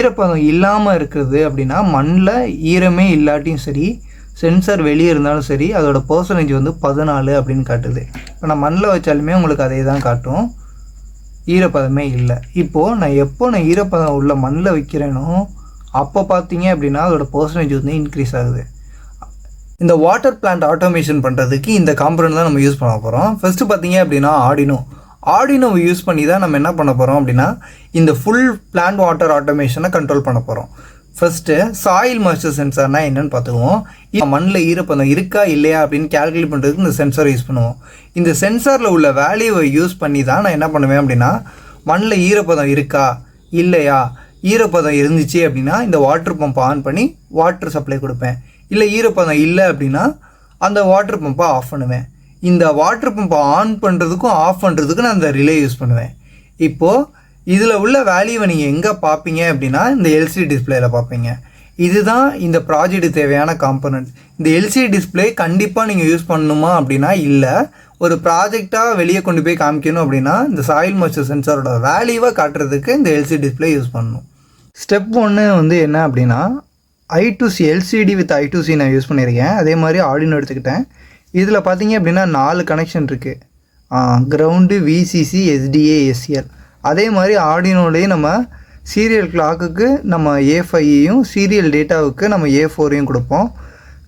ஈரப்பதம் இல்லாமல் இருக்குது அப்படின்னா மண்ணில் ஈரமே இல்லாட்டியும் சரி, சென்சார் வெளியே இருந்தாலும் சரி, அதோட பர்சன்டேஜ் வந்து 14 அப்படின்னு காட்டுது. இப்போ நான் மண்ணில் வச்சாலுமே உங்களுக்கு அதே தான் காட்டும், ஈரப்பதமே இல்லை. இப்போது நான் ஈரப்பதம் உள்ள மண்ணில் வைக்கிறேனோ அப்போ பார்த்தீங்க அப்படின்னா அதோட பர்சன்டேஜ் வந்து இன்க்ரீஸ் ஆகுது. இந்த வாட்டர் பிளான்ட் ஆட்டோமேஷன் பண்ணுறதுக்கு இந்த காம்பனன்ட் தான் நம்ம யூஸ் பண்ண போகிறோம். ஃபஸ்ட்டு பார்த்தீங்க அப்படின்னா ஆர்டினோவை யூஸ் பண்ணி தான் நம்ம என்ன பண்ண போகிறோம் அப்படின்னா இந்த ஃபுல் பிளான்ட் வாட்டர் ஆட்டோமேஷனை கண்ட்ரோல் பண்ண போகிறோம். ஃபஸ்ட்டு சாயில் மாய்ஸ்சர் சென்சார்னால் என்னென்னு பார்த்துக்குவோம். மண்ணில் ஈரப்பதம் இருக்கா இல்லையா அப்படின்னு கேல்குலேட் பண்ணுறதுக்கு இந்த சென்சாரை யூஸ் பண்ணுவோம். இந்த சென்சாரில் உள்ள வேல்யூவை யூஸ் பண்ணி தான் நான் என்ன பண்ணுவேன் அப்படின்னா மண்ணில் ஈரப்பதம் இருக்கா இல்லையா, ஈரப்பதம் இருந்துச்சு அப்படின்னா இந்த வாட்டர் பம்பை ஆன் பண்ணி வாட்டர் சப்ளை கொடுப்பேன். இல்லை ஈரப்பதம் இல்லை அப்படின்னா அந்த வாட்டர் பம்பை ஆஃப் பண்ணுவேன். இந்த வாட்டர் பம்பை ஆன் பண்ணுறதுக்கும் ஆஃப் பண்ணுறதுக்கும் நான் இந்த ரிலே யூஸ் பண்ணுவேன். இப்போது இதில் உள்ள வேல்யூவை நீங்கள் எங்கே பார்ப்பீங்க அப்படின்னா இந்த எல்சிடி டிஸ்பிளேயில் பார்ப்பீங்க. இதுதான் இந்த ப்ராஜெக்ட்டுக்கு தேவையான காம்பனன்ட். இந்த எல்சிடி டிஸ்பிளே கண்டிப்பாக நீங்கள் யூஸ் பண்ணணுமா அப்படின்னா இல்லை, ஒரு ப்ராஜெக்டாக வெளியே கொண்டு போய் காமிக்கணும் அப்படின்னா இந்த சாயில் மாய்ஸ்சர் சென்சாரோட வேல்யூவை காட்டுறதுக்கு இந்த எல்சிடி டிஸ்பிளே யூஸ் பண்ணணும். ஸ்டெப் 1 வந்து என்ன அப்படின்னா I2C எல்சிடி வித் I2C நான் யூஸ் பண்ணியிருக்கேன். அதே மாதிரி ஆர்டினோ எடுத்துக்கிட்டேன். இதில் பார்த்தீங்க அப்படின்னா 4 கனெக்ஷன் இருக்குது, கிரவுண்டு, VCC, SDA, SCL. அதே மாதிரி ஆர்டினோலேயே நம்ம சீரியல் கிளாக்குக்கு நம்ம A5யும் சீரியல் டேட்டாவுக்கு நம்ம A4யும் கொடுப்போம்.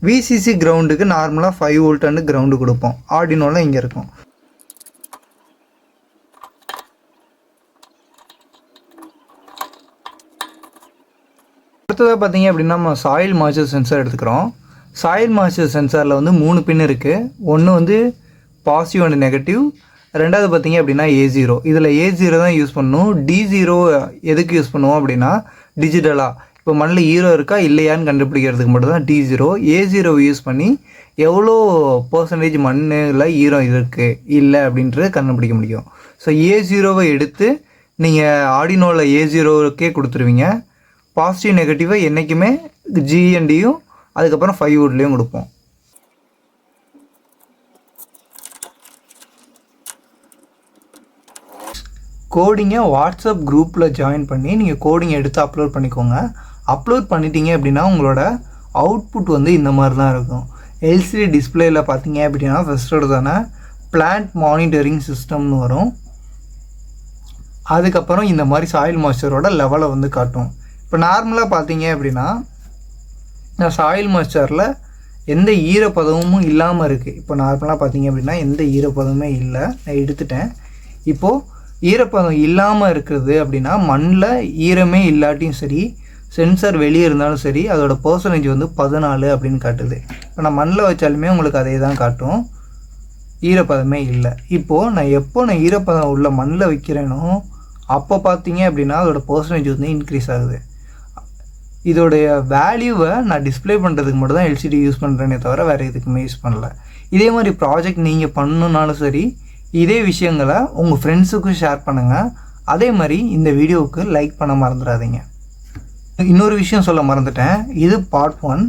VCC கிரவுண்டுக்கு நார்மலாக 5 வோல்ட் கிரவுண்டு கொடுப்போம். ஆர்டினோவில் இங்கே இருக்கும். அடுத்ததாக பார்த்தீங்க அப்படின்னா நம்ம சாயில் மாய்ஸ்சர் சென்சார் எடுத்துக்கிறோம். சாயில் மாய்ஸ்சர் சென்சாரில் வந்து 3 பின் இருக்குது. ஒன்று வந்து பாசிட்டிவ் அண்ட் நெகட்டிவ், ரெண்டாவது பார்த்தீங்க அப்படின்னா A0. இதில் A0 தான் யூஸ் பண்ணணும். D0 எதுக்கு யூஸ் பண்ணுவோம் அப்படின்னா டிஜிட்டலாக இப்போ மண்ணில் ஈரம் இருக்கா இல்லையான்னு கண்டுபிடிக்கிறதுக்கு மட்டும் தான் D0. A0 யூஸ் பண்ணி எவ்வளோ பர்சன்டேஜ் மண்ணில் ஈரம் இருக்குது இல்லை அப்படின்றது கண்டுபிடிக்க முடியும். ஸோ A0வை எடுத்து நீங்கள் ஆர்டினோவில் A0க்கே கொடுத்துருவீங்க. பாசிட்டிவ் நெகட்டிவை என்றைக்குமே GNDயும் அதுக்கப்புறம் 5 வோல்ட்லேயும் கொடுப்போம். கோடிங்கை வாட்ஸ்அப் குரூப்பில் ஜாயின் பண்ணி நீங்கள் கோடிங்கை எடுத்து அப்லோட் பண்ணிக்கோங்க. அப்லோட் பண்ணிட்டீங்க அப்படின்னா உங்களோட அவுட்புட் வந்து இந்த மாதிரி தான் இருக்கும். எல்சிடி டிஸ்பிளேயில் பார்த்தீங்க அப்படின்னா ஃபஸ்ட்டோட தானே பிளான்ட் மானிட்டரிங் சிஸ்டம்னு வரும். அதுக்கப்புறம் இந்த மாதிரி சாயில் மாய்ஸ்சரோட லெவலை வந்து காட்டும். இப்போ நார்மலாக பார்த்தீங்க அப்படின்னா நான் சாயில் மாய்ஸ்சரில் எந்த ஈரப்பதமும் இல்லாமல் இருக்குது. இப்போ நார்மலாக பார்த்தீங்க அப்படின்னா எந்த ஈரப்பதமுமே இல்லை, நான் எடுத்துட்டேன். இப்போது ஈரப்பதம் இல்லாமல் இருக்குது அப்படின்னா மண்ணில் ஈரமே இல்லாட்டியும் சரி, சென்சார் வெளியே இருந்தாலும் சரி, அதோட பர்சன்டேஜ் வந்து 14 அப்படின்னு காட்டுது. இப்போ நான் மண்ணில் வச்சாலுமே உங்களுக்கு அதே தான் காட்டும், ஈரப்பதமே இல்லை. இப்போது நான் ஈரப்பதம் உள்ள மண்ணில் வைக்கிறேனோ அப்போ பார்த்தீங்க அப்படின்னா அதோட பர்சன்டேஜ் வந்து இன்க்ரீஸ் ஆகுது. இதோடைய வேல்யூவை நான் டிஸ்பிளே பண்ணுறதுக்கு மட்டும் தான் எல்சிடி யூஸ் பண்ணுறேனே தவிர வேறு எதுக்குமே யூஸ் பண்ணல. இதே மாதிரி ப்ராஜெக்ட் நீங்கள் பண்ணணுன்னாலும் சரி, இதே விஷயங்களை உங்கள் ஃப்ரெண்ட்ஸுக்கும் ஷேர் பண்ணுங்கள். அதே மாதிரி இந்த வீடியோவுக்கு லைக் பண்ண மறந்துடாதீங்க. இன்னொரு விஷயம் சொல்ல மறந்துட்டேன், இது பார்ட் 1.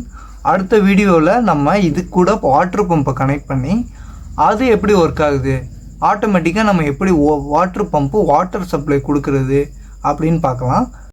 அடுத்த வீடியோவில் நம்ம இது கூட வாட்டர் பம்பை கனெக்ட் பண்ணி அது எப்படி ஒர்க் ஆகுது, ஆட்டோமேட்டிக்காக நம்ம எப்படி வாட்டர் பம்பு வாட்டர் சப்ளை கொடுக்குறது அப்படின்னு பார்க்கலாம்.